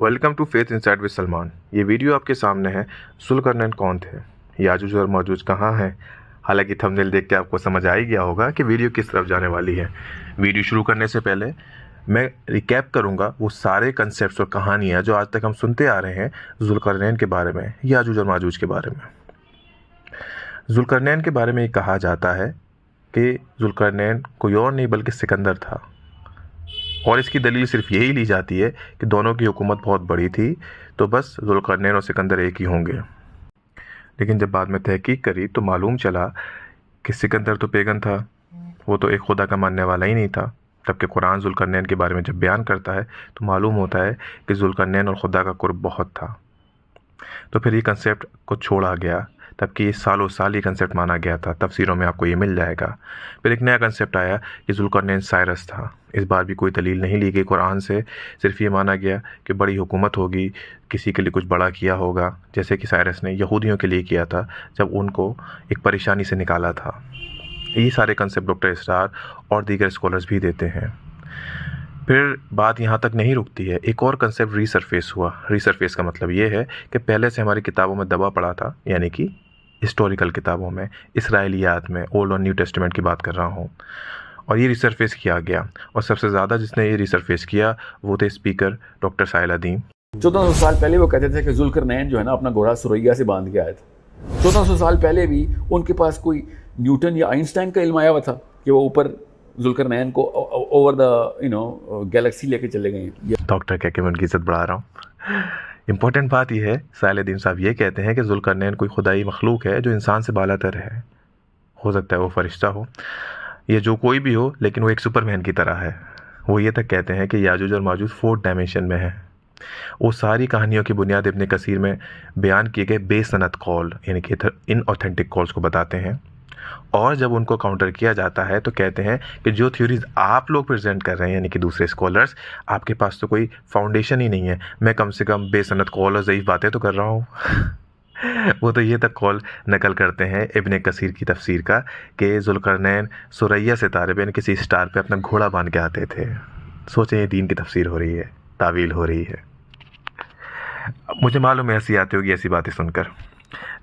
Welcome to faith inside with Salman. ये video आपके सामने है। जुल्करनैन कौन थे, याजूज और माजूज कहाँ हैं। हालांकि थंबनेल देख के आपको समझ आ ही गया होगा कि वीडियो किस तरफ जाने वाली है। वीडियो शुरू करने से पहले मैं रिकैप करूंगा वो सारे कंसेप्ट्स और कहानियाँ जो आज तक हम सुनते आ रहे हैं जुल्करनैन के बारे में, याजूज और माजूज के बारे में। जुल्करनैन के बारे में ये कहा जाता है कि जुल्करनैन कोई और नहीं बल्कि सिकंदर था, और इसकी दलील सिर्फ यही ली जाती है कि दोनों की हुकूमत बहुत बड़ी थी, तो बस जुल्करनैन और सिकंदर एक ही होंगे। लेकिन जब बाद में तहकीक करी तो मालूम चला कि सिकंदर तो पेगन था, वो तो एक खुदा का मानने वाला ही नहीं था। जबकि कुरान जुल्करनैन के बारे में जब बयान करता है तो मालूम होता है कि जुल्करनैन और खुदा का कुर्ब बहुत था। तो फिर ये कंसेप्ट को छोड़ा गया, तबकि ये सालों साल ये कंसेप्ट माना गया था। तफसीरों में आपको ये मिल जाएगा। फिर एक नया कंसेप्ट आया कि जुल्करनैन साइरस था। इस बार भी कोई दलील नहीं ली गई कुरान से, सिर्फ ये माना गया कि बड़ी हुकूमत होगी, किसी के लिए कुछ बड़ा किया होगा, जैसे कि साइरस ने यहूदियों के लिए किया था जब उनको एक परेशानी से निकाला था। ये सारे कंसेप्ट डॉक्टर इसरार और दीगर स्कॉलर्स भी देते हैं। फिर बात यहाँ तक नहीं रुकती है, एक और कंसेप्ट रीसरफेस हुआ। रीसरफेस का मतलब ये है कि पहले से हमारी किताबों में दबा पड़ा था, यानी कि हिस्टोरिकल किताबों में, इसराइलियात में, ओल्ड और न्यू टेस्टामेंट की बात कर रहा हूँ, और ये रिसरफेस किया गया। और सबसे ज़्यादा जिसने ये रिसरफेस किया वो थे स्पीकर डॉक्टर साहिल-इ-दीन। 1400 साल पहले वो कहते थे कि जुल्करनैन जो है ना अपना घोड़ा सुरैया से बांध के आया था। 1400 साल पहले भी उनके पास कोई न्यूटन या आइंस्टाइन का इल्म आया हुआ था कि वो ऊपर जुल्करनैन को ओवर द गैलेक्सी लेके चले गए हैं। डॉक्टर कह के मैं उनकी इज्जत बढ़ा रहा हूँ। इम्पोर्टेंट बात यह है, साहिल-इ-दीन साहब ये कहते हैं कि जुल्करनैन कोई खुदाई मखलूक है जो इंसान से बालातर है। हो सकता है वो फरिश्ता हो या जो कोई भी हो, लेकिन वो एक सुपरमैन की तरह है। वो ये तक कहते हैं कि याजूज और माजूज 4th डायमेंशन में है। वो सारी कहानियों की बुनियाद इब्न कसीर में बयान किए गए बेसनद कॉल, यानी कि इनऑथेंटिक कॉल्स को बताते हैं। और जब उनको काउंटर किया जाता है तो कहते हैं कि जो थ्योरीज आप लोग प्रेजेंट कर रहे हैं, यानी कि दूसरे स्कॉलर्स, आपके पास तो कोई फाउंडेशन ही नहीं है। मैं कम से कम बेसनद कॉल और ज़ईफ़ बातें तो कर रहा हूँ। वो तो ये तक कॉल नकल करते हैं इब्न कसीर की तफसीर का कि जुल्करनैन सुरैया से तारे पे, किसी स्टार पे अपना घोड़ा बांध के आते थे। सोचें ये दीन की तफसीर हो रही है, तावील हो रही है। मुझे मालूम है हंसी आती होगी ऐसी बातें सुनकर,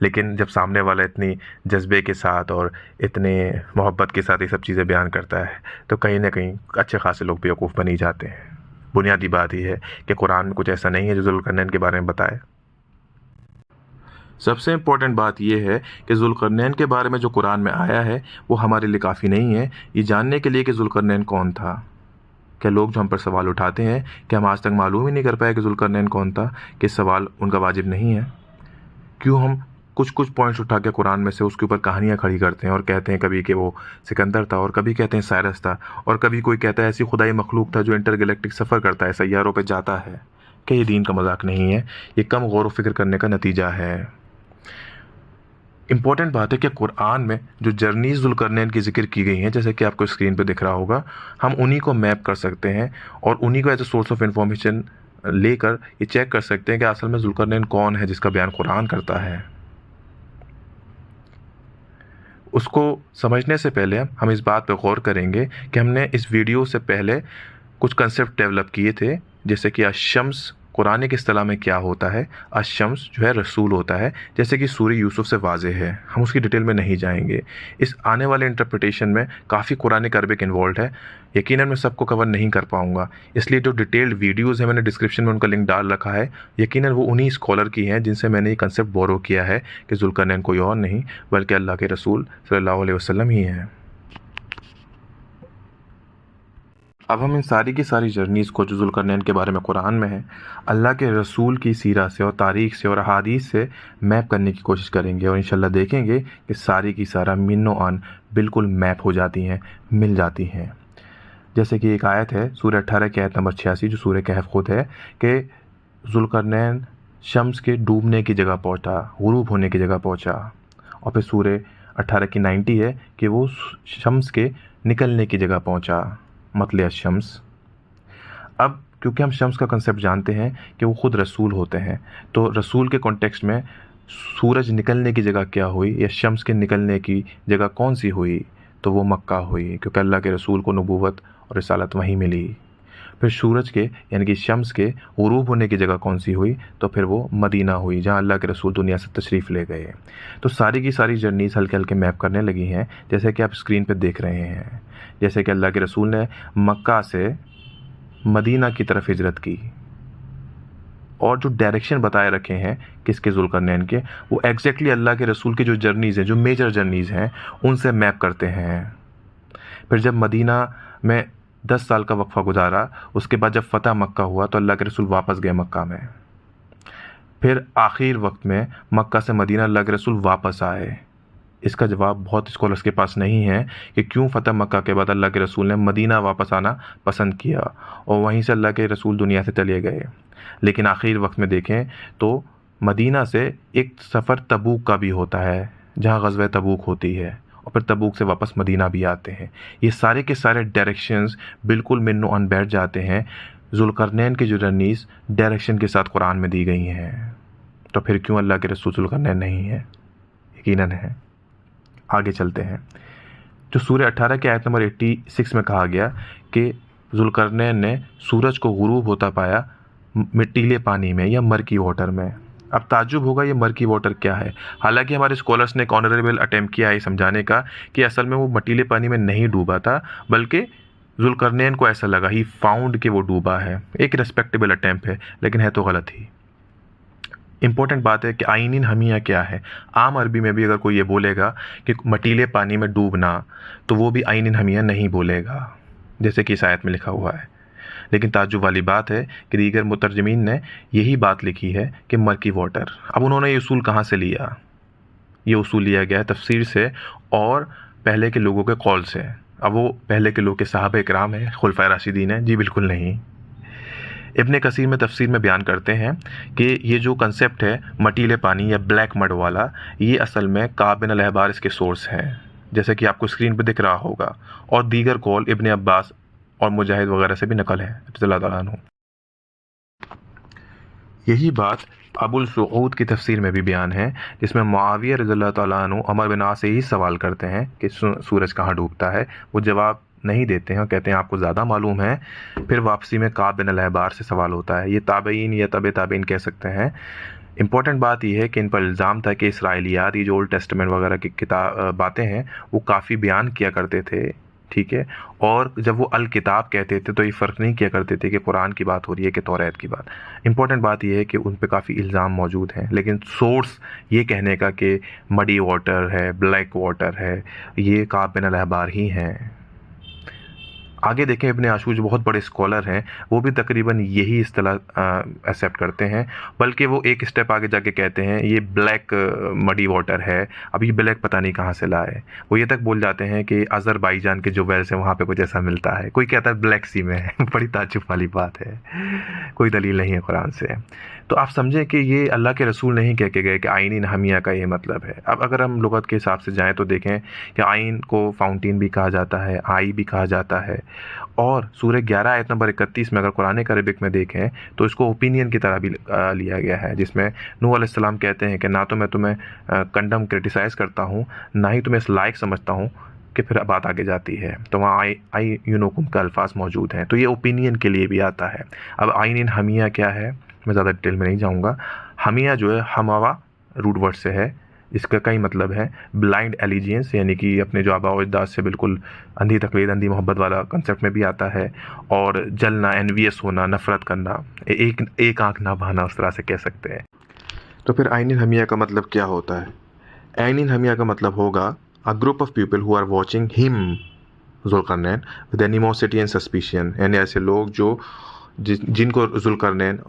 लेकिन जब सामने वाला इतनी जज्बे के साथ और इतने मोहब्बत के साथ ये सब चीज़ें बयान करता है तो कहीं ना कहीं अच्छे खासे लोग बेवकूफ़ बन ही जाते हैं। बुनियादी बात ही है कि कुरान में कुछ ऐसा नहीं है जो जुल्करनैन के बारे में बताए। सबसे इम्पोर्टेंट बात यह है कि जुल्करनैन के बारे में जो कुरान में आया है वो हमारे लिए काफ़ी नहीं है ये जानने के लिए कि जुल्करनैन कौन था। क्या लोग जो हम पर सवाल उठाते हैं कि हम आज तक मालूम ही नहीं कर पाए कि जुल्करनैन कौन था, कि सवाल उनका वाजिब नहीं है? क्यों हम कुछ कुछ पॉइंट्स उठा के कुरान में से उसके ऊपर कहानियाँ खड़ी करते हैं और कहते हैं कभी कि वो सिकंदर था, और कभी कहते हैं साइरस था, और कभी कोई कहता है ऐसी खुदाई मखलूक था जो इंटरगैलेक्टिक सफ़र करता है, सैयारों पे जाता है? कि ये दीन का मजाक नहीं है, ये कम गौर व फिक्र करने का नतीजा है। इम्पॉर्टेंट बात है कि कुरान में जो जर्नीज़ जुल्करनैन की ज़िक्र की गई हैं, जैसे कि आपको स्क्रीन पे दिख रहा होगा, हम उन्हीं को मैप कर सकते हैं और उन्हीं को as a source of information लेकर ये चेक कर सकते हैं कि असल में जुल्करनैन कौन है जिसका बयान कुरान करता है। उसको समझने से पहले हम इस बात पर गौर करेंगे कि हमने इस वीडियो से पहले कुछ कंसेप्ट डेवलप किए थे, जैसे कि अशम्स कुरान की इस्तिलाह में क्या होता है। अशम्स जो है रसूल होता है, जैसे कि सूरह यूसुफ से वाज़ेह है। हम उसकी डिटेल में नहीं जाएंगे। इस आने वाले इंटरप्रिटेशन में काफ़ी कुरानिक अरबिक इन्वॉल्व है, यकीनन मैं सबको कवर नहीं कर पाऊंगा, इसलिए जो डिटेल्ड वीडियोज़ हैं मैंने डिस्क्रिप्शन में उनका लिंक डाल रखा है। यकीनन वो उन्हीं स्कॉलर की हैं जिनसे मैंने ये कंसेप्ट बोरो किया है कि जुल्करनैन कोई और नहीं बल्कि अल्लाह के रसूल सल्लल्लाहु अलैहि वसल्लम ही हैं। अब हम इन सारी की सारी जर्नीज़ को जो जुल्करनैन के बारे में कुरान में है, अल्लाह के रसूल की सीरा से और तारीख़ से और अहादीस से मैप करने की कोशिश करेंगे, और इंशाल्लाह देखेंगे कि सारी की सारा मिनो आन बिल्कुल मैप हो जाती हैं, मिल जाती हैं। जैसे कि एक आयत है सूरह 18 की आयत नंबर 86 जो सूरह कहफ खुद है कि जुल्करनैन शम्स के डूबने की जगह पहुँचा, गुरूब होने की जगह पहुँचा। और फिर सूरह 18 की 90 है कि वो शम्स के निकलने की जगह पहुँचा, मतलब शम्स। अब क्योंकि हम शम्स का कंसेप्ट जानते हैं कि वो ख़ुद रसूल होते हैं, तो रसूल के कॉन्टेक्स्ट में सूरज निकलने की जगह क्या हुई या शम्स के निकलने की जगह कौन सी हुई, तो वो मक्का हुई, क्योंकि अल्लाह के रसूल को नबूवत और रिसालत वहीं मिली। फिर सूरज के यानी कि शम्स के गुरूब होने की जगह कौन सी हुई, तो फिर वो मदीना हुई जहाँ अल्लाह के रसूल दुनिया से तशरीफ़ ले गए। तो सारी की सारी जर्नीज़ हल्के हल्के मैप करने लगी हैं, जैसे कि आप स्क्रीन पर देख रहे हैं। जैसे कि अल्लाह के रसूल ने मक्का से मदीना की तरफ हिजरत की और जो डायरेक्शन बताए रखे हैं किसके, ज़ुल्करनैन के, वो एग्जैक्टली अल्लाह के रसूल की जो जर्नीज़ हैं, जो मेजर जर्नीज़ हैं, उनसे मैप करते हैं। फिर जब मदीना में 10 साल का वक्फ़ा गुजारा, उसके बाद जब फ़तह मक्का हुआ तो अल्लाह के रसूल वापस गए मक्का में। फिर आखिर वक्त में मक्का से मदीना अल्लाह के रसूल वापस आए। इसका जवाब बहुत स्कॉलर्स के पास नहीं है कि क्यों फ़तह मक्का के बाद अल्लाह के रसूल ने मदीना वापस आना पसंद किया और वहीं से अल्लाह के रसूल दुनिया से चले गए। लेकिन आखिर वक्त में देखें तो मदीना से एक सफ़र तबूक का भी होता है, जहाँ ग़ज़वा तबूक होती है, और फिर तबूक से वापस मदीना भी आते हैं। ये सारे के सारे डायरेक्शंस बिल्कुल मिन्नो अन बैठ जाते हैं। ज़ुल्करनैन की जो जर्नीज़ डायरेक्शन के साथ कुरान में दी गई हैं, तो फिर क्यों अल्लाह के रसूल ज़ुल्करनैन नहीं है? यकीनन है। आगे चलते हैं। जो सूरह 18 के आयत नंबर 86 में कहा गया कि ज़ुल्करनैन ने सूरज को गुरूब होता पाया मिट्टीले पानी में या मर्की वाटर में। अब ताज्जुब होगा ये मर्की वाटर क्या है। हालांकि हमारे स्कॉलर्स ने एक ऑनरेबल अटेम्प्ट किया है समझाने का कि असल में वो मटीले पानी में नहीं डूबा था, बल्कि ज़ुल्करनैन को ऐसा लगा, ही फाउंड कि वो डूबा है। एक रिस्पेक्टेबल अटेम्प्ट है, लेकिन है तो गलत ही। इम्पोर्टेंट बात है कि आइनिन हमिया क्या है। आम अरबी में भी अगर कोई ये बोलेगा कि मटीले पानी में डूबना, तो वो भी आइनिन हमिया नहीं बोलेगा, जैसे कि इस आयत में लिखा हुआ है। लेकिन ताज्जुब वाली बात है कि दीगर मुतरजमीन ने यही बात लिखी है कि मर्की वाटर। अब उन्होंने ये उसूल कहाँ से लिया? ये उसूल लिया गया है तफसीर से और पहले के लोगों के कौल से। अब वो पहले के लोग के सहाबा इकराम हैं, खुलफाए राशिदीन हैं? जी बिल्कुल नहीं। इब्ने कसीर में तफसीर में बयान करते हैं कि ये जो कंसेप्ट है मटीले पानी या ब्लैक मड वाला, ये असल में काब बिन अल-अहबार इसके सोर्स हैं, जैसे कि आपको स्क्रीन पर दिख रहा होगा। और दीगर कौल इब्ने अब्बास और मुजाहिद वगैरह से भी नकल है रज़ियल्लाहु ताला अन्हु। यही बात अबुल सऊद की तफसीर में भी बयान है, जिसमें मुआविया रज़ियल्लाहु ताला अन्हु अमर बिन आस से ही सवाल करते हैं कि सूरज कहाँ डूबता है। वो जवाब नहीं देते हैं और कहते हैं आपको ज़्यादा मालूम है। फिर वापसी में काब बिन अल-अहबार से सवाल होता है। ये ताबईन या तबे ताबईन कह सकते हैं। इम्पॉर्टेंट बात यह है कि इन पर इल्ज़ाम था कि इसराइलियात, ये जो ओल्ड टेस्टामेंट वगैरह की किताब बातें हैं, वो काफ़ी बयान किया करते थे, ठीक है। और जब वो अल किताब कहते थे तो ये फ़र्क नहीं किया करते थे कि कुरान की बात हो रही है कि तौरात की बात। इंपॉर्टेंट बात यह है कि उन पे काफ़ी इल्ज़ाम मौजूद हैं, लेकिन सोर्स ये कहने का कि मडी वाटर है, ब्लैक वाटर है, ये काब बिन अल-अहबार ही हैं। आगे देखें, इब्ने आशूर जो बहुत बड़े स्कॉलर हैं, वो भी तकरीबन यही इस्तिलाह एक्सेप्ट करते हैं, बल्कि वो एक स्टेप आगे जाके कहते हैं ये ब्लैक मडी वाटर है। अब ये ब्लैक पता नहीं कहाँ से लाए। वो ये तक बोल जाते हैं कि अज़रबैजान के जो वेल्स हैं वहाँ पे कुछ ऐसा मिलता है। कोई कहता है ब्लैक सी में है। बड़ी ताज्जुब वाली बात है, कोई दलील नहीं है कुरान से। तो आप समझें कि ये अल्लाह के रसूल नहीं कह के गए कि आइनिन हमिया का ये मतलब है। अब अगर हम लुगत के हिसाब से जाएँ तो देखें कि आइन को फाउंटेन भी कहा जाता है, आई भी कहा जाता है। और सूरह 11 आयत नंबर 31 में अगर कुरान अरबिक में देखें तो इसको ओपिनियन की तरह भी लिया गया है, जिसमें नूह अलैहिस्सलाम कहते हैं कि ना तो मैं तुम्हें कंडम क्रिटिसाइज़ करता हूँ, ना ही तुम्हें इस लायक समझता हूँ, कि फिर बात आगे जाती है। तो वहाँ आई यूनोकुम का अल्फाज मौजूद हैं। तो ये ओपिनियन के लिए भी आता है। अब आइनिन हमिया क्या है, मैं ज़्यादा डिटेल में नहीं जाऊँगा। हमिया जो है हमावा रूट वर्ड से है, इसका कई मतलब है। ब्लाइंड एलिजियंस, यानी कि अपने जो आबा अजदाद से बिल्कुल अंधी तकलीद, अंधी मोहब्बत वाला कंसेप्ट में भी आता है। और जलना, एनवियस होना, नफ़रत करना, एक आँख ना बहाना, उस तरह से कह सकते हैं। तो फिर आइनिन हमिया का मतलब क्या होता है? आइनिन हमिया का मतलब होगा a group of people who are watching him Zulqarnain with animosity and suspicion, यानी ऐसे लोग जो जिनको ज़ुल्करनैन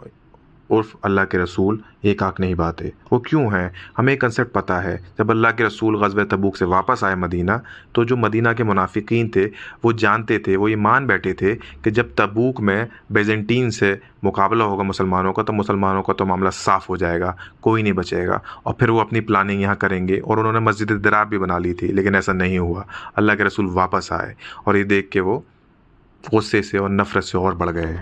उर्फ अल्लाह के रसूल एक आँख नहीं बाते। वो क्यों हैं? हमें एक कंसेप्ट पता है। जब अल्लाह के रसूल ग़ज़वा तबूक से वापस आए मदीना, तो जो मदीना के मुनाफिकीन थे वो जानते थे, वो ये मान बैठे थे कि जब तबूक में बेज़ेंटीन से मुकाबला होगा मुसलमानों का, तो मुसलमानों का तो मामला साफ़ हो जाएगा, कोई नहीं बचेगा। और फिर वो अपनी प्लानिंग यहाँ करेंगे। और उन्होंने मस्जिद दिरार भी बना ली थी, लेकिन ऐसा नहीं हुआ। अल्लाह के रसूल वापस आए और ये देख के वो गुस्से से और नफ़रत से और बढ़ गए।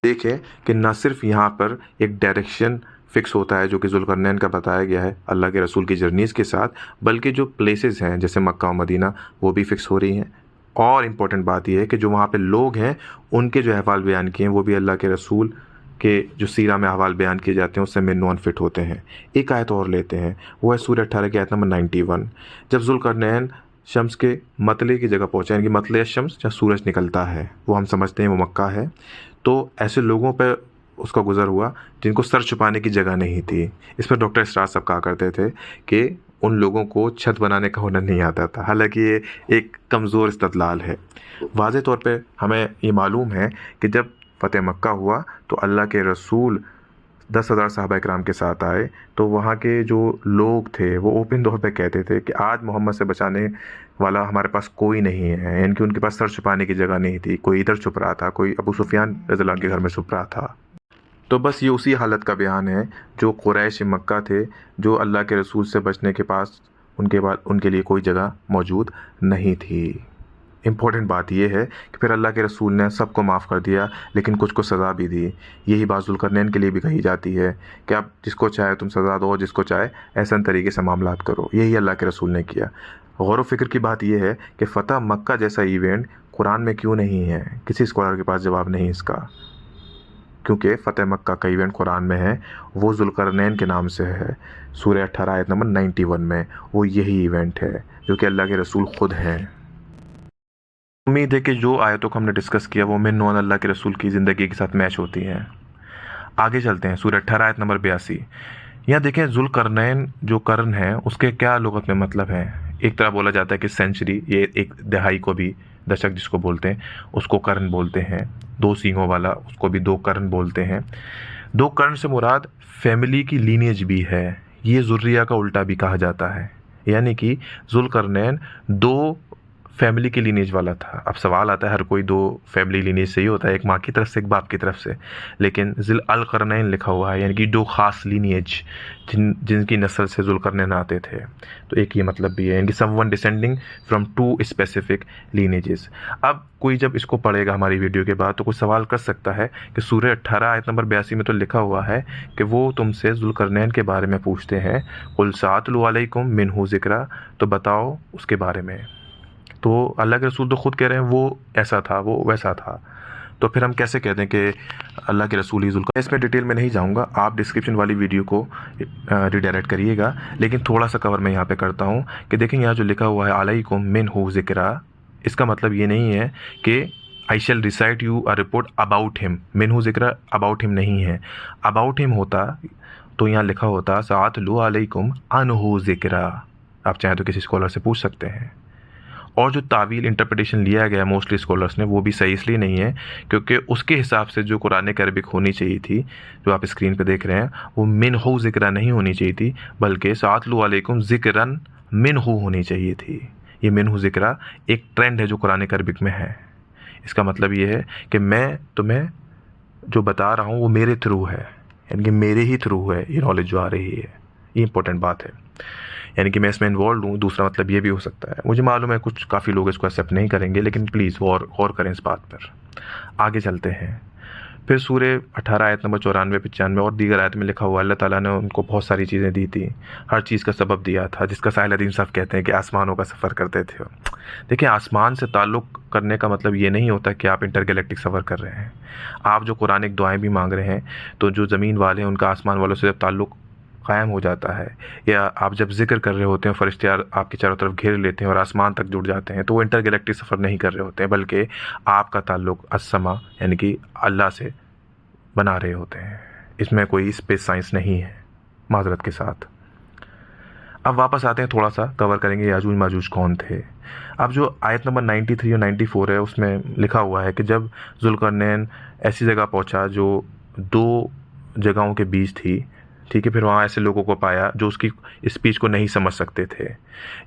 देखें कि न सिर्फ यहाँ पर एक डायरेक्शन फ़िक्स होता है जो कि ज़ुल्करनैन का बताया गया है अल्लाह के रसूल की जर्नीज़ के साथ, बल्कि जो प्लेसेस हैं जैसे मक्का और मदीना, वो भी फ़िक्स हो रही हैं। और इम्पोर्टेंट बात यह है कि जो वहाँ पे लोग हैं उनके जो अहवाल बयान किए हैं वो भी अल्लाह के रसूल के जो सीरा में अहवाल बयान किए जाते हैं उससे मिन फिट होते हैं। एक आयत और लेते हैं, वो है सूरह 18 की आयत नंबर 91। जब ज़ुल्करनैन शम्स के मतले की जगह पहुँचा, यानी कि मतले शम्स जहाँ सूरज निकलता है, वो हम समझते हैं वो मक्का है, तो ऐसे लोगों पर उसका गुजर हुआ जिनको सर छुपाने की जगह नहीं थी। इस पर डॉक्टर इसरार साहब कहा करते थे कि उन लोगों को छत बनाने का हुनर नहीं आता था। हालांकि ये एक कमज़ोर इस्तदलाल है। वाज़े तौर पे हमें ये मालूम है कि जब फ़तेह मक्का हुआ तो अल्लाह के रसूल 10,000 सहाबा इकराम के साथ आए, तो वहाँ के जो लोग थे वो ओपन तौर पे कहते थे कि आज मोहम्मद से बचाने वाला हमारे पास कोई नहीं है, यानी कि उनके पास सर छुपाने की जगह नहीं थी। कोई इधर छुप रहा था, कोई अबू सुफियान रज़ियल्लाहु अन्हु के घर में छुप रहा था। तो बस ये उसी हालत का बयान है जो कुरैश मक्का थे, जो अल्लाह के रसूल से बचने के पास उनके लिए कोई जगह मौजूद नहीं थी। इम्पोर्टेंट बात यह है कि फिर अल्लाह के रसूल ने सबको माफ़ कर दिया, लेकिन कुछ को सज़ा भी दी। यही बात ज़ुल्करनैन के लिए भी कही जाती है कि आप जिसको चाहे तुम सज़ा दो, जिसको चाहे ऐसा तरीके से मामलात करो। यही अल्लाह के रसूल ने किया। गौर व फिक्र की बात यह है कि फ़तह मक्का जैसा इवेंट कुरान में क्यों नहीं है? किसी स्कॉलर के पास जवाब नहीं इसका, क्योंकि फ़तेह मक्का का इवेंट कुरान में है, वो ज़ुल्करनैन के नाम से है। सूरह 18 आयत नंबर 91 में वो यही इवेंट है जो कि अल्लाह के रसूल ख़ुद हैं। उम्मीद है कि जो आयतों को हमने डिस्कस किया वो मिन अल्लाह के रसूल की ज़िंदगी के साथ मैच होती हैं। आगे चलते हैं, सूरह 18 आयत नंबर 82। यहाँ देखें ज़ुल्करनैन जो कर्न है उसके क्या लुगत में मतलब है। एक तरह बोला जाता है कि सेंचुरी, ये एक दहाई को भी, दशक जिसको बोलते हैं उसको कर्न बोलते हैं। दो सींगों वाला उसको भी दो कर्न बोलते हैं। दो कर्न से मुराद फैमिली की लीनेज भी है। ये ज़ुर्रिया का उल्टा भी कहा जाता है, यानी कि ज़ुल्करनैन दो फैमिली की लीनेज वाला था। अब सवाल आता है, हर कोई दो फैमिली लीनेज से ही होता है, एक माँ की तरफ से एक बाप की तरफ से, लेकिन ज़िल अल करनैन लिखा हुआ है, यानी कि दो ख़ास लीनेज जिनकी नस्ल से ज़ुल्करनैन आते थे। तो एक ये मतलब भी है, यानी कि someone descending from to specific lineages. अब कोई जब इसको पढ़ेगा हमारी वीडियो के बाद तो कुछ सवाल कर सकता है कि सूरह 18 आयत नंबर 82 में तो लिखा हुआ है कि वो तुमसे ज़ुल्करनैन के बारे में पूछते हैं, कुल सातलू अलैकुम मिन्हु ज़िक्रा, तो बताओ उसके बारे में। तो अल्लाह के रसूल तो ख़ुद कह रहे हैं वो ऐसा था, वो वैसा था, तो फिर हम कैसे कहते हैं कि अल्लाह के रसूल ही ज़ुल्करनैन। इसमें डिटेल में नहीं जाऊंगा, आप डिस्क्रिप्शन वाली वीडियो को रिडायरेक्ट करिएगा, लेकिन थोड़ा सा कवर मैं यहाँ पे करता हूँ कि देखें यहाँ जो लिखा हुआ है अलैकुम मिन्हु ज़िक्रा, इसका मतलब ये नहीं है कि I shall recite you a report about him. मिन्हु ज़िक्रा अबाउट हिम नहीं है। अबाउट हिम होता तो यहाँ लिखा होता सातलू अलैकुम अनहु ज़िक्रा। आप चाहें तो किसी स्कॉलर से पूछ सकते हैं। और जो तावील इंटरप्रिटेशन लिया गया मोस्टली स्कॉलर्स ने, वो भी सही इसलिए नहीं है क्योंकि उसके हिसाब से जो कुरान अरबिक होनी चाहिए थी, जो आप स्क्रीन पे देख रहे हैं, वो मिन्हु ज़िक्रा नहीं होनी चाहिए थी, बल्कि सातलू अलैकुम ज़िक्रन मिन्हु होनी चाहिए थी। ये मिन्हु ज़िक्रा एक ट्रेंड है जो कुरान अरबिक में है। इसका मतलब ये है कि मैं तुम्हें जो बता रहा हूँ वो मेरे थ्रू है, यानी कि मेरे ही थ्रू है ये नॉलेज जो आ रही है। ये इंपॉर्टेंट बात है, यानी कि मैं इसमें इन्वॉल्व हूँ। दूसरा मतलब ये भी हो सकता है, मुझे मालूम है कुछ काफ़ी लोग इसको एक्सेप्ट नहीं करेंगे, लेकिन प्लीज़ गौर करें इस बात पर। आगे चलते हैं, फिर सूरह 18 आयत नंबर 94, 95 और दीगर आयत में लिखा हुआ अल्लाह ताला ने उनको बहुत सारी चीज़ें दी थी, हर चीज़ का सबब दिया था, जिसका साहिल अदीम साहब कहते हैं कि आसमानों का सफ़र करते थे। देखिए, आसमान से ताल्लुक़ करने का मतलब ये नहीं होता कि आप इंटरगैलेक्टिक सफ़र कर रहे हैं। आप जो कुरानिक दुआएँ भी मांग रहे हैं, तो जो ज़मीन वाले हैं उनका आसमान वालों से जब ताल्लुक़ क़ायम हो जाता है, या आप जब जिक्र कर रहे होते हैं, फरिश्ते आपकी चारों तरफ घेर लेते हैं और आसमान तक जुड़ जाते हैं, तो वो इंटरगैलेक्टिक सफ़र नहीं कर रहे होते हैं, बल्कि आपका ताल्लुक़ अस्समा यानी कि अल्लाह से बना रहे होते हैं। इसमें कोई स्पेस साइंस नहीं है, माज़रत के साथ। अब वापस आते हैं, थोड़ा सा कवर करेंगे याजूज माजूज कौन थे। अब जो आयत नंबर 93 और 94 है उसमें लिखा हुआ है कि जब ज़ुल्करनैन ऐसी जगह पहुंचा जो दो जगहों के बीच थी, ठीक है, फिर वहाँ ऐसे लोगों को पाया जो उसकी स्पीच को नहीं समझ सकते थे।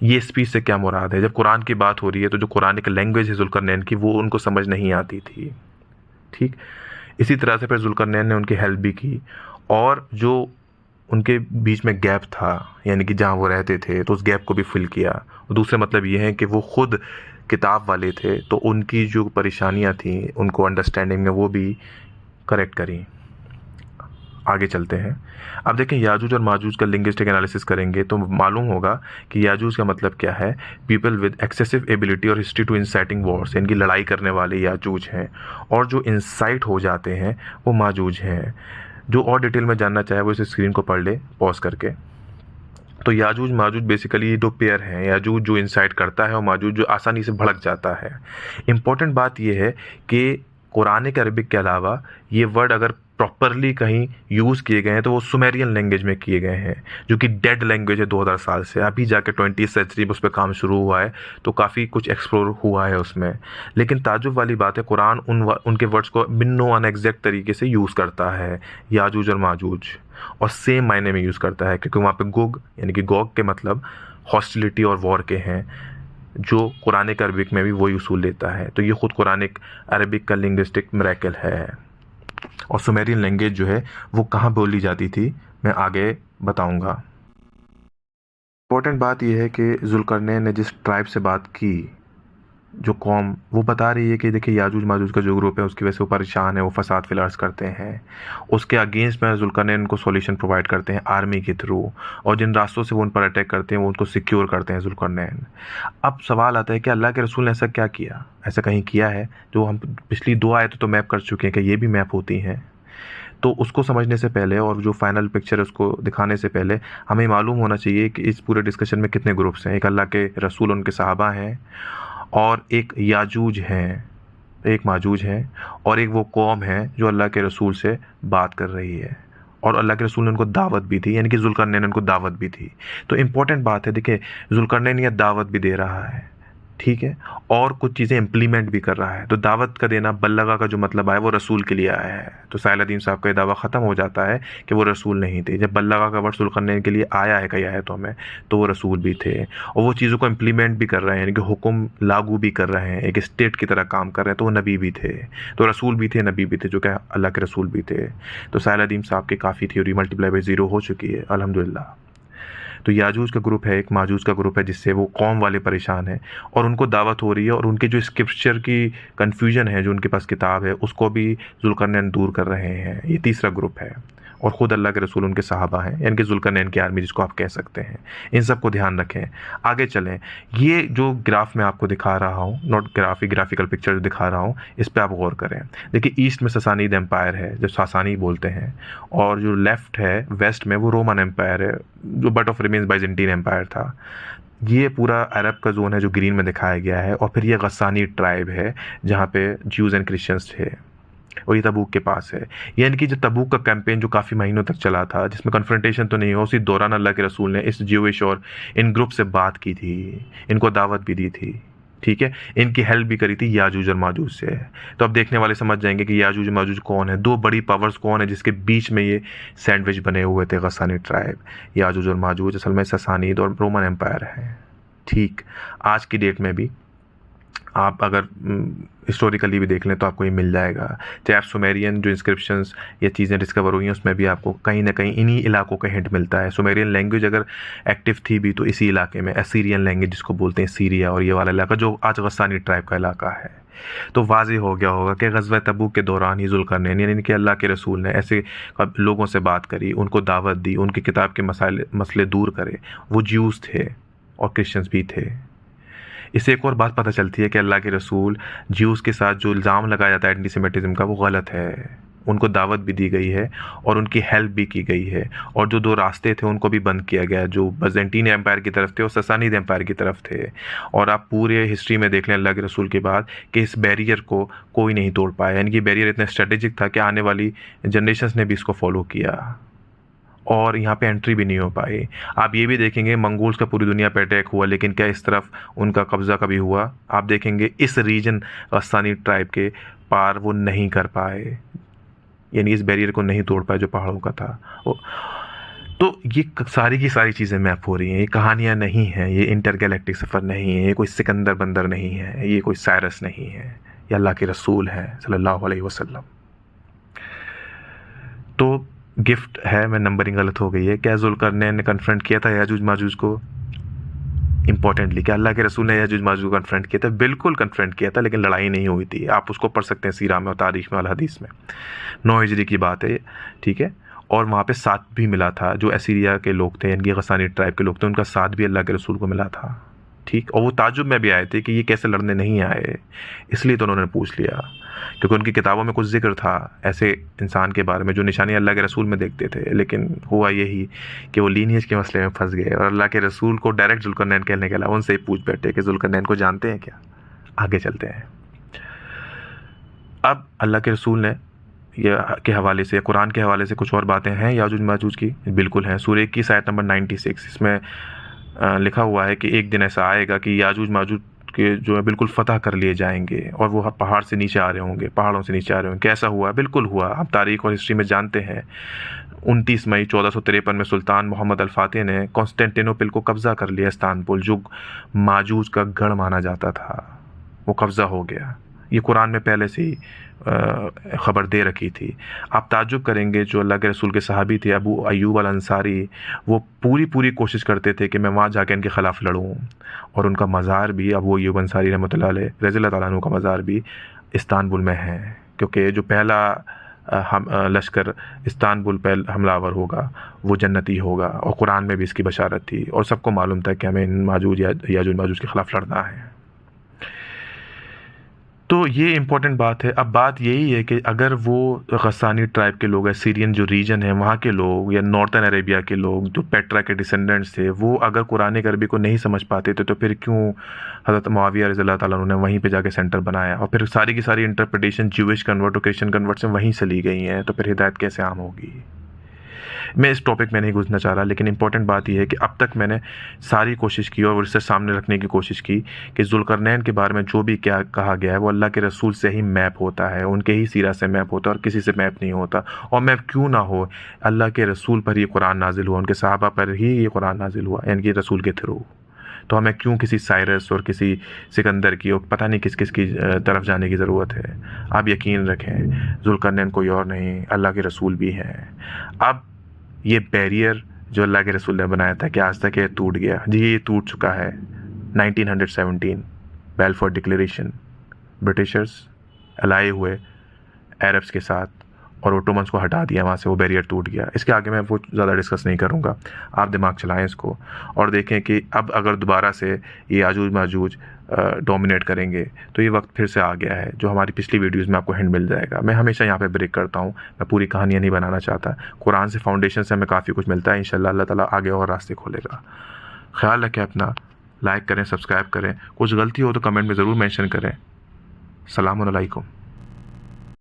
ये स्पीच से क्या मुराद है? जब कुरान की बात हो रही है तो जो कुरानिक लैंग्वेज है ज़ुल्करनैन की, वो उनको समझ नहीं आती थी। ठीक इसी तरह से फिर ज़ुल्करनैन ने उनकी हेल्प भी की, और जो उनके बीच में गैप था, यानी कि जहाँ वो रहते थे, तो उस गैप को भी फिल किया। और दूसरा मतलब ये है कि वो ख़ुद किताब वाले थे, तो उनकी जो परेशानियाँ थी उनको अंडरस्टैंडिंग में वो भी करेक्ट करी। आगे चलते हैं। अब देखें याजूज और माजूज का लिंग्विस्टिक एनालिसिस करेंगे तो मालूम होगा कि याजूज का मतलब क्या है, पीपल विद एक्सेसिव एबिलिटी और हिस्ट्री टू इंसाइटिंग वॉर्स, इनकी लड़ाई करने वाले याजूज हैं, और जो इंसाइट हो जाते हैं वो माजूज हैं। जो और डिटेल में जानना चाहे वो इस स्क्रीन को पढ़ ले पॉज करके। तो याजूज माजूज बेसिकली दो पेयर हैं, याजूज जो इंसाइट करता है और माजूज जो आसानी से भड़क जाता है। इम्पॉर्टेंट बात यह है कि कुरानिक अरबिक के अलावा ये वर्ड अगर प्रॉपरली कहीं यूज़ किए गए हैं तो वो सुमेरियन लैंग्वेज में किए गए हैं, जो कि डेड लैंग्वेज है 2000 साल से। अभी जाके 20th सेंचुरी में उस पर काम शुरू हुआ है, तो काफ़ी कुछ एक्सप्लोर हुआ है उसमें। लेकिन ताजुब वाली बात है, कुरान उनके वर्ड्स को बिन्नो अनएग्जैक्ट तरीके से यूज़ करता है, याजूज और माजूज, और सेम मायने में यूज़ करता है, क्योंकि वहाँ पे गोग यानी कि गोग के मतलब हॉस्टिलिटी और वॉर के हैं, जो कुरानिक अरबिक में भी वही उसूल लेता है। तो ये खुद कुरानिक अरबिक का लिंग्विस्टिक मिरेकल है। और सुमेरियन लैंग्वेज जो है वो कहाँ बोली जाती थी मैं आगे बताऊंगा। इम्पोर्टेंट बात यह है कि जुल्करनैन ने जिस ट्राइब से बात की, जो कौम, वो बता रही है कि देखिए याजूज माजूज का जो ग्रुप है उसकी वजह से वो परेशान है, वो फसाद फिलार्स करते हैं। उसके अगेंस्ट में जुल्करनैन उनको सॉल्यूशन प्रोवाइड करते हैं आर्मी के थ्रू, और जिन रास्तों से वो उन पर अटैक करते हैं वो उनको सिक्योर करते हैं जुल्करनैन। अब सवाल आता है कि अल्लाह के रसूल ने ऐसा क्या किया, ऐसा कहीं किया है? जो हम पिछली 2 आयतों तो मैप कर चुके हैं कि ये भी मैप होती हैं। तो उसको समझने से पहले और जो फाइनल पिक्चर है उसको दिखाने से पहले हमें मालूम होना चाहिए कि इस पूरे डिस्कशन में कितने ग्रुप्स हैं। एक अल्लाह के रसूल, उनके सहाबा हैं, और एक याजूज हैं, एक माजूज हैं, और एक वो कौम है जो अल्लाह के रसूल से बात कर रही है, और अल्लाह के रसूल ने उनको दावत भी दी, यानी कि जुल्करनैन ने उनको दावत भी दी। तो इम्पोर्टेंट बात है, देखिए जुल्करनैन यह दावत भी दे रहा है, ठीक है, और कुछ चीज़ें इम्प्लीमेंट भी कर रहा है। तो दावत का देना, बल्लगा का जो मतलब है वो रसूल के लिए आया है। तो साहिल साहब का ये दावा ख़त्म हो जाता है कि वो रसूल नहीं थे। जब बल्लगा का वर्ड जुल्करनैन के लिए आया है कई आयतों में, तो वो रसूल भी थे, और वो चीज़ों को इम्प्लीमेंट भी कर रहे हैं, यानी कि हुक्म लागू भी कर रहे हैं, एक स्टेट की तरह काम कर रहे हैं। तो वो नबी भी थे, तो रसूल भी थे, नबी भी थे, जो कि अल्लाह के रसूल भी थे। तो साहिल साहब की काफ़ी थ्योरी मल्टीप्लाई बाई 0 हो चुकी है अल्हम्दुलिल्लाह। तो याजूज का ग्रुप है, एक माजूज का ग्रुप है, जिससे वो कौम वाले परेशान हैं, और उनको दावत हो रही है, और उनके जो स्क्रिप्चर की कन्फ्यूजन है, जो उनके पास किताब है, उसको भी जुल्करनैन दूर कर रहे हैं। ये तीसरा ग्रुप है, और ख़ुद अल्लाह के रसूल उनके सहाबा हैं, यानी कि जुल्करनैन की आर्मी जिसको आप कह सकते हैं। इन सब को ध्यान रखें। आगे चलें। ये जो ग्राफ मैं आपको दिखा रहा हूँ, नॉट ग्राफिकल पिक्चर जो दिखा रहा हूँ, इस पर आप गौर करें। देखिए ईस्ट में ससानीद एम्पायर है, जो सासानी बोलते हैं, और जो लेफ़्ट है वेस्ट में वो रोमन एम्पायर है, जो but of remains Byzantine empire था। ये पूरा अरब का जोन है जो ग्रीन में दिखाया गया है, और फिर ये गस्सानी ट्राइब है जहाँ पे ज्यूज़ एंड क्रिश्चियंस थे, और ये तबूक के पास है। यानी कि जो तबूक का कैंपेन जो काफ़ी महीनों तक चला था, जिसमें कन्फ्रंटेशन तो नहीं हो, उसी दौरान अल्लाह के रसूल ने इस ज्यूइश और इन ग्रुप से बात की थी, इनको दावत भी दी थी, ठीक है, इनकी हेल्प भी करी थी याजूज और माजूज से। तो अब देखने वाले समझ जाएंगे कि याजूज और माजूज कौन है, 2 बड़ी पावर्स कौन है जिसके बीच में ये सैंडविच बने हुए थे, गस्सानी ट्राइब। याजूज और माजूज असल में ससानीद और रोमन एम्पायर है। ठीक, आज की डेट में भी आप अगर हिस्टोरिकली भी देख लें तो आपको ये मिल जाएगा। चाहे आप सुमेरियन जो इंस्क्रिप्शंस या चीज़ें डिस्कवर हुई हैं उसमें भी आपको कहीं ना कहीं इन्हीं इलाकों का हिंट मिलता है। सुमेरियन लैंग्वेज अगर एक्टिव थी भी तो इसी इलाके में, असीरियन लैंग्वेज जिसको बोलते हैं, सीरिया और ये वाला इलाका जो आज गस्सानी ट्राइब का इलाका है। तो वाज़ेह हो गया होगा कि ग़ज़वा तबूक के दौरान ही जुल्करनैन यानी कि अल्लाह के रसूल ने ऐसे लोगों से बात करी, उनको दावत दी, उनकी किताब के मसले दूर करे। वो ज्यूज़ थे और क्रिश्चियंस भी थे। इससे एक और बात पता चलती है कि अल्लाह के रसूल ज्यूज़ के साथ जो इल्ज़ाम लगाया जाता है एंटीसेमिटिज़म का, वो गलत है। उनको दावत भी दी गई है और उनकी हेल्प भी की गई है, और जो 2 रास्ते थे उनको भी बंद किया गया, जो बाइजेंटीन एम्पायर की तरफ थे और ससानीद एम्पायर की तरफ थे। और आप पूरे हिस्ट्री में देख लें अल्लाह के रसूल के बाद कि इस बैरियर को कोई नहीं तोड़ पाया, यानी कि बैरियर इतना स्ट्रेटेजिक था कि आने वाली जनरेशन्स ने भी इसको फॉलो किया और यहाँ पे एंट्री भी नहीं हो पाई। आप ये भी देखेंगे मंगोल्स का पूरी दुनिया पे अटैक हुआ, लेकिन क्या इस तरफ उनका कब्ज़ा कभी हुआ? आप देखेंगे इस रीजन गस्सानी ट्राइब के पार वो नहीं कर पाए, यानी इस बैरियर को नहीं तोड़ पाए जो पहाड़ों का था। तो ये सारी की सारी चीज़ें मैप हो रही हैं। ये कहानियाँ नहीं हैं, ये इंटरगैलेक्टिक सफ़र नहीं है, ये कोई सिकंदर बंदर नहीं है, ये कोई साइरस नहीं है, ये अल्लाह के रसूल है सल्लल्लाहु अलैहि वसल्लम। तो गिफ्ट है, मैं नंबरिंग गलत हो गई है। क्या जुल्करनैन ने कन्फ्रंट किया था याजूज माजूज को? इंपॉर्टेंटली क्या अल्लाह के रसूल ने याजूज माजूज को कन्फ्रंट किया था? बिल्कुल कन्फ्रंट किया था, लेकिन लड़ाई नहीं हुई थी। आप उसको पढ़ सकते हैं सीरा में और तारीख़ में और हदीस में। 9 हिजरी की बात है, ठीक है। और वहाँ पे साथ भी मिला था, जो असीरिया के लोग थे, इनकी गसानी ट्राइब के लोग थे, उनका साथ भी अल्लाह के रसूल को मिला था। ठीक, और वो ताज्जुब में भी आए थे कि ये कैसे लड़ने नहीं आए, इसलिए तो उन्होंने पूछ लिया, क्योंकि उनकी किताबों में कुछ जिक्र था ऐसे इंसान के बारे में जो निशानी अल्लाह के रसूल में देखते थे। लेकिन हुआ यही कि वो लीनियज के मसले में फंस गए और अल्लाह के रसूल को डायरेक्ट जुल्करनैन कहने के अलावा उनसे ही पूछ बैठे कि जुल्करनैन को जानते हैं क्या। आगे चलते हैं। अब अल्लाह के रसूल ने या के हवाले से, कुरान के हवाले से कुछ और बातें हैं याजूज माजूज की, बिल्कुल हैं। सूरह 21 आयत नंबर 96, इसमें लिखा हुआ है कि एक दिन ऐसा आएगा कि याजूज माजूज के जो है बिल्कुल फतह कर लिए जाएंगे और वो पहाड़ से नीचे आ रहे होंगे, पहाड़ों से नीचे आ रहे होंगे। कैसा हुआ? बिल्कुल हुआ। आप तारीख़ और हिस्ट्री में जानते हैं। 29 मई 1453 में सुल्तान मोहम्मद अल-फातिह ने कॉन्स्टेंटिनोपल को कब्ज़ा कर लिया, इस्तांबुल, जो माजूज का गढ़ माना जाता था, वो कब्ज़ा हो गया। ये कुरान में पहले से ही ख़बर दे रखी थी। आप ताज्जुब करेंगे, जो अल्लाह के रसूल के सहाबी थे अबू अय्यूब अल अंसारी, वो पूरी कोशिश करते थे कि मैं वहाँ जाकर इनके ख़िलाफ़ लड़ूँ, और उनका मज़ार भी, अबू अय्यूब अंसारी रहमतुल्लाह अलैह रज़ियल्लाहु ताला अन्हु का मज़ार भी इस्तांबुल में है, क्योंकि जो पहला लश्कर इस्तांबुल पर हमलावर होगा वो जन्नती होगा, और कुरान में भी इसकी बशारत थी, और सबको मालूम था कि हमें इन माजूज याजूज माजूज के ख़िलाफ़ लड़ना है। तो ये इम्पोर्टेंट बात है। अब बात यही है कि अगर वो गसानी ट्राइब के लोग हैं, सीरियन जो रीजन है वहाँ के लोग, या नॉर्थन अरेबिया के लोग जो पेट्रा के डिसेंडेंट्स थे, वो अगर कुरान अरबी को नहीं समझ पाते थे, तो फिर क्यों हज़रत मुआविया रज़ियल्लाहु ताला अन्हु ने वहीं पे जाके सेंटर बनाया, और फिर सारी की सारी इंटरप्रिटेशन ज्यूइश कन्वर्ट और क्रिश्चियन कन्वर्ट से वहीं से ली गई हैं, तो फिर हिदायत कैसे आम होगी? मैं इस टॉपिक में नहीं घुसना चाह रहा, लेकिन इंपॉर्टेंट बात यह है कि अब तक मैंने सारी कोशिश की और इससे सामने रखने की कोशिश की कि जुल्करनैन के बारे में जो भी क्या कहा गया है वो अल्लाह के रसूल से ही मैप होता है, उनके ही सीरा से मैप होता है, और किसी से मैप नहीं होता। और मैप क्यों ना हो, अल्लाह के रसूल पर ही कुरान नाजिल हुआ, उनके सहाबा पर ही ये कुरान नाजिल हुआ, यानी कि रसूल के थ्रू। तो हमें क्यों किसी साइरस और किसी सिकंदर की और पता नहीं किस किस की तरफ जाने की ज़रूरत है? आप यकीन रखें, जुल्करनैन कोई और नहीं, अल्लाह के रसूल भी हैं। अब ये बैरियर जो अल्लाह के रसूल ने बनाया था कि आज तक ये टूट गया, जी ये टूट चुका है। 1917 बैलफोर डिक्लेरेशन, ब्रिटिशर्स अलाए हुए अरब्स के साथ और ओटोमन्स को हटा दिया वहाँ से, वो बैरियर टूट गया। इसके आगे मैं वो ज़्यादा डिस्कस नहीं करूँगा, आप दिमाग चलाएं इसको और देखें कि अब अगर दोबारा से ये याजूज माजूज डोमिनेट करेंगे तो ये वक्त फिर से आ गया है। जो हमारी पिछली वीडियोज़ में आपको हिंट मिल जाएगा। मैं हमेशा यहाँ पे ब्रेक करता हूँ, मैं पूरी कहानियाँ नहीं बनाना चाहता। कुरान से, फाउंडेशन से हमें काफ़ी कुछ मिलता है। इंशाल्लाह अल्लाह ताला आगे और रास्ते खोलेगा। ख्याल रखें अपना, लाइक करें, सब्सक्राइब करें, कुछ गलती हो तो कमेंट में ज़रूर मेंशन करें। सलामुन अलैकुम।